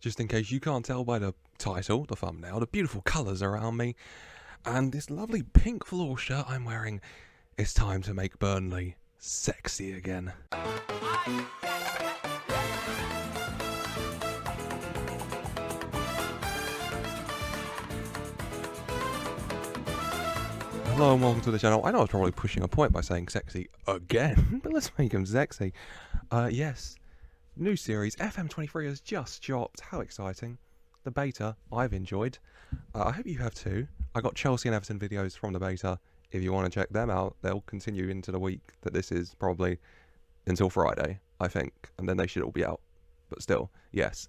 Just in case you can't tell by the title, the thumbnail, the beautiful colours around me, and this lovely pink floor shirt I'm wearing, it's time to make Burnley sexy again. Hello and welcome to the channel. I know I was probably pushing a point by saying sexy again, but let's make him sexy. Yes, new series, FM23 has just dropped. How exciting. The beta, I've enjoyed. I hope you have too. I got Chelsea and Everton videos from the beta. If you want to check them out, they'll continue into the week that this is probably until Friday, I think. And then they should all be out. But still, yes.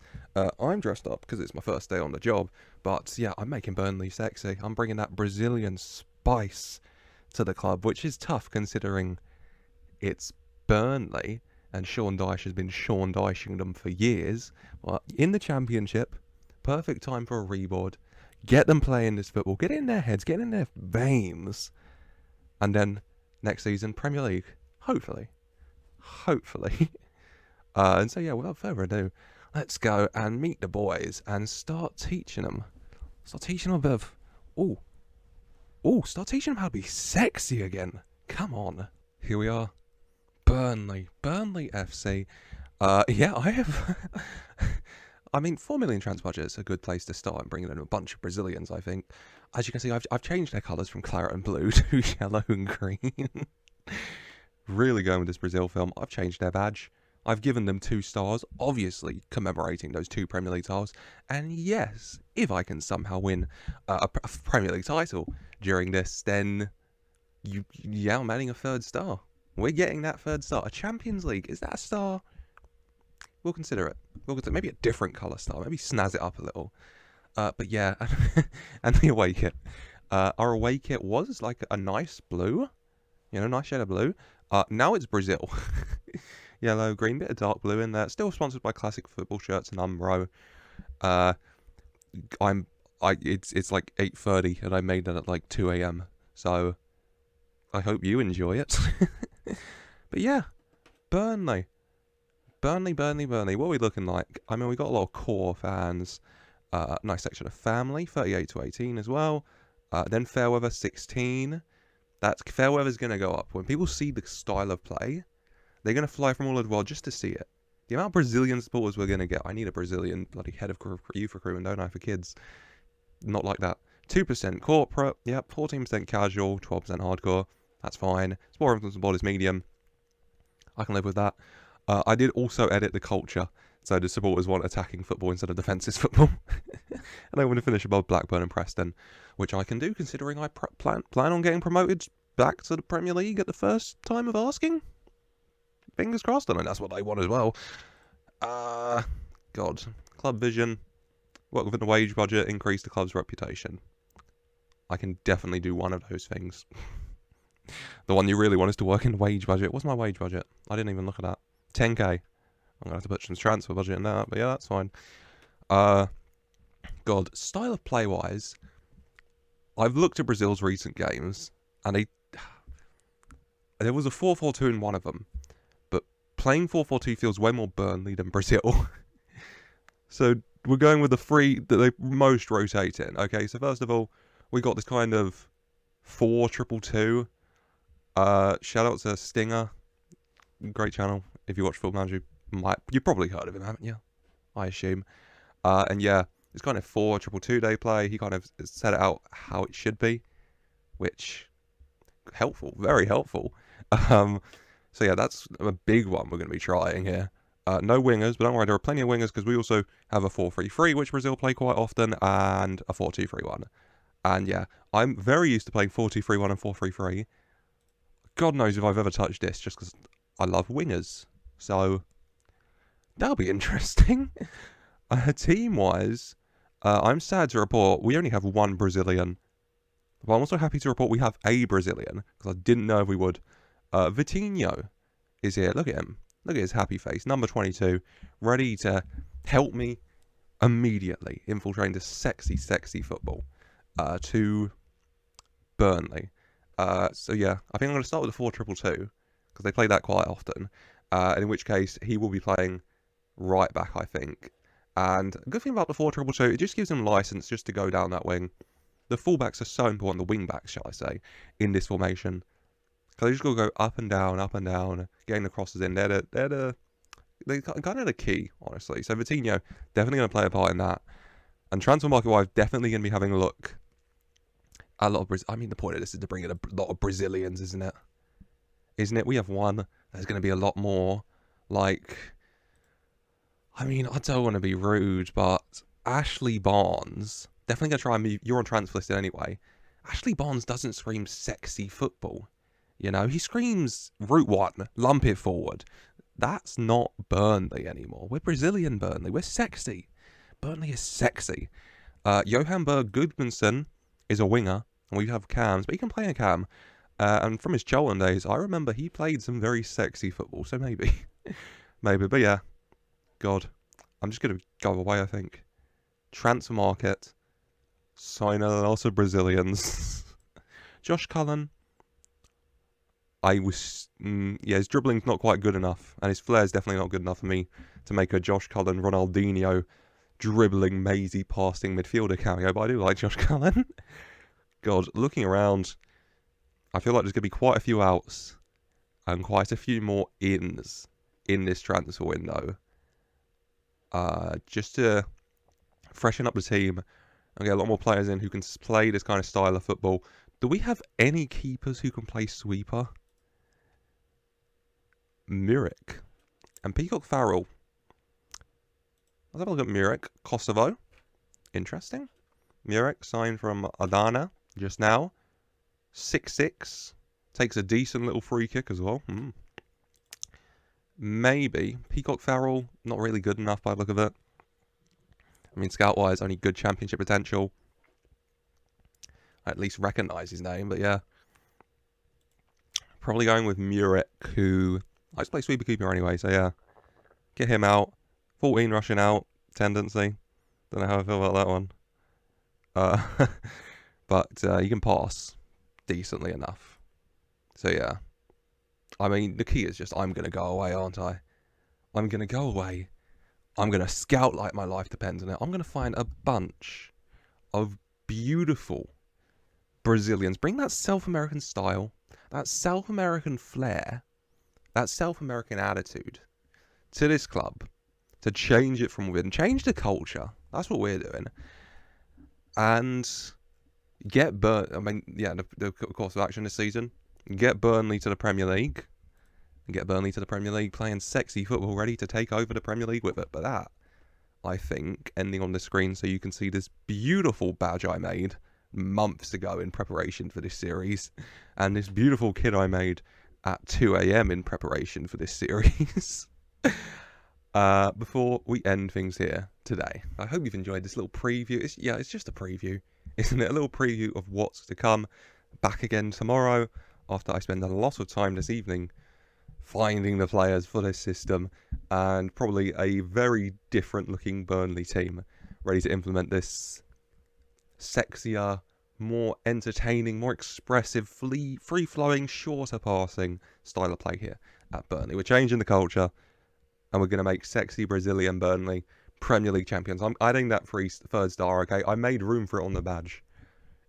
I'm dressed up because it's my first day on the job. But yeah, I'm making Burnley sexy. I'm bringing that Brazilian spice to the club, which is tough considering it's Burnley and Sean Dyche has been Sean Dyching them for years. But in the Championship, perfect time for a reboard. Get them playing this football. Get it in their heads. Get it in their veins. And then next season, Premier League. Hopefully. And so yeah, without further ado, let's go and meet the boys and start teaching them. Start teaching them a bit of... start teaching them how to be sexy again. Come on. Here we are. Burnley FC. Yeah, I have... I mean, 4 million transfer budget is a good place to start and bringing in a bunch of Brazilians, I think. As you can see, I've changed their colours from claret and blue to yellow and green. Really going with this Brazil film. I've changed their badge. I've given them 2 stars, obviously commemorating those 2 Premier League titles. And yes, if I can somehow win a Premier League title during this, then I'm adding a 3rd star. We're getting that 3rd star. A Champions League, is that a star? We'll consider it. Maybe a different colour star. Maybe snazz it up a little. But yeah, and the away kit. Our away kit was like a nice blue. You know, nice shade of blue. Now it's Brazil. Yellow, green, bit of dark blue in there. Still sponsored by Classic Football Shirts and Umbro. It's like 8:30 and I made that at like 2 a.m. So I hope you enjoy it. But yeah, Burnley. Burnley. What are we looking like? I mean, we got a lot of core fans. Nice section of family, 38 to 18 as well. Then Fairweather, 16. Fairweather's going to go up. When people see the style of play, they're going to fly from all over the world just to see it. The amount of Brazilian supporters we're going to get. I need a Brazilian bloody head of youth recruitment, don't I, for kids? Not like that. 2% corporate, yep. 14% casual, 12% hardcore. That's fine. Sport influence and bodies medium. I can live with that. I did also edit the culture, so the supporters want attacking football instead of defensive football. And I want to finish above Blackburn and Preston, which I can do considering I plan on getting promoted back to the Premier League at the first time of asking. Fingers crossed. I mean, that's what they want as well. God. Club vision. Work within the wage budget. Increase the club's reputation. I can definitely do one of those things. The one you really want is to work in the wage budget. What's my wage budget? I didn't even look at that. 10k. I'm going to have to put some transfer budget in that, but yeah, that's fine. God. Style of play-wise, I've looked at Brazil's recent games, and there was a 4-4-2 in one of them. Playing 4-4-2 feels way more Burnley than Brazil. So we're going with the 3 that they most rotate in. Okay, so first of all, we got this kind of 4-2-2. Shout out to Stinger. Great channel. If you watch Football Manager, you've probably heard of him, haven't you? I assume. And yeah, it's kind of 4-2-2 they play. He kind of set it out how it should be, which helpful, very helpful. So yeah, that's a big one we're going to be trying here. No wingers, but don't worry, there are plenty of wingers because we also have a 4-3-3, which Brazil play quite often, and a 4-2-3-1. And yeah, I'm very used to playing 4-2-3-1 and 4-3-3. God knows if I've ever touched this, just because I love wingers. So that'll be interesting. Team-wise, I'm sad to report we only have 1 Brazilian. But I'm also happy to report we have a Brazilian, because I didn't know if we would. Vitinho is here. Look at him. Look at his happy face. Number 22. Ready to help me immediately infiltrate into sexy football to Burnley. So yeah, I think I'm going to start with the 4-2-2 because they play that quite often. And in which case, he will be playing right back, I think. And a good thing about the 4-2-2, it just gives them license just to go down that wing. The fullbacks are so important, the wing-backs, shall I say, in this formation. Because they just got to go up and down, getting the crosses in. They're kind of the key, honestly. So Vitinho, definitely going to play a part in that. And transfer market-wise, definitely going to be having a look at a lot of I mean, the point of this is to bring in a lot of Brazilians, isn't it? Isn't it? We have one. There's going to be a lot more. Like, I mean, I don't want to be rude, but Ashley Barnes, definitely going to try and move. You're on transfer list anyway. Ashley Barnes doesn't scream sexy football. You know, he screams route one, lump it forward. That's not Burnley anymore. We're Brazilian Burnley. We're sexy. Burnley is sexy. Johan Berg Gudmundsson is a winger, and we have cams, but he can play in cam. And from his Cheltenham days, I remember he played some very sexy football, so maybe. Maybe, but yeah. God. I'm just going to go away, I think. Transfer market. Sign a lot of Brazilians. Josh Cullen. His dribbling's not quite good enough, and his flair's definitely not good enough for me to make a Josh Cullen, Ronaldinho, dribbling, mazy, passing midfielder cameo, but I do like Josh Cullen. God, looking around, I feel like there's going to be quite a few outs and quite a few more ins in this transfer window. Just to freshen up the team and get a lot more players in who can play this kind of style of football. Do we have any keepers who can play sweeper? Muric and Peacock Farrell. Let's have a look at Muric. Kosovo. Interesting. Muric signed from Adana just now. 6'6". Takes a decent little free kick as well. Maybe. Peacock Farrell, not really good enough by the look of it. I mean, scout-wise, only good championship potential. I at least recognise his name, but yeah. Probably going with Muric, who likes to play sweeper keeper anyway, so yeah. Get him out. 14 rushing out tendency. Don't know how I feel about that one. But he can pass decently enough. So yeah. I mean, the key is just I'm going to go away, aren't I? I'm going to go away. I'm going to scout like my life depends on it. I'm going to find a bunch of beautiful Brazilians. Bring that South American style, that South American flair, that South American attitude to this club, to change it from within, change the culture. That's what we're doing. And get the course of action this season. Get Burnley to the Premier League. And get Burnley to the Premier League playing sexy football, ready to take over the Premier League with it. But that, I think, ending on the screen so you can see this beautiful badge I made months ago in preparation for this series. And this beautiful kid I made at 2 a.m. in preparation for this series. Before we end things here today, I hope you've enjoyed this little preview. It's just a preview, isn't it? A little preview of what's to come. Back again tomorrow after I spend a lot of time this evening finding the players for this system, and probably a very different looking Burnley team ready to implement this sexier, more entertaining, more expressive, free-flowing, shorter passing style of play here at Burnley. We're changing the culture, and we're going to make sexy Brazilian Burnley Premier League champions. I'm adding that third star, okay? I made room for it on the badge.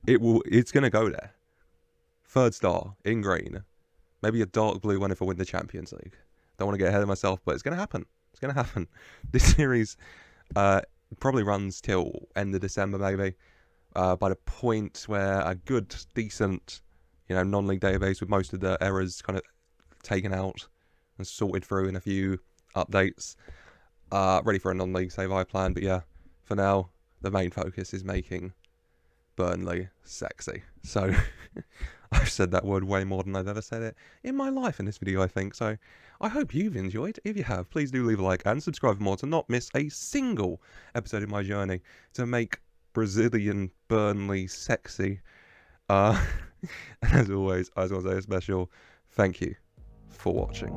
It's going to go there. Third star in green. Maybe a dark blue one if I win the Champions League. Don't want to get ahead of myself, but it's going to happen. It's going to happen. This series probably runs till end of December, maybe. By the point where a good, decent, non-league database with most of the errors kind of taken out and sorted through in a few updates. Ready for a non-league save I plan, but yeah, for now, the main focus is making Burnley sexy. So I've said that word way more than I've ever said it in my life in this video, I think. So I hope you've enjoyed. If you have, please do leave a like and subscribe for more to not miss a single episode in my journey to make Brazilian Burnley sexy. As always, I just want to say a special thank you for watching.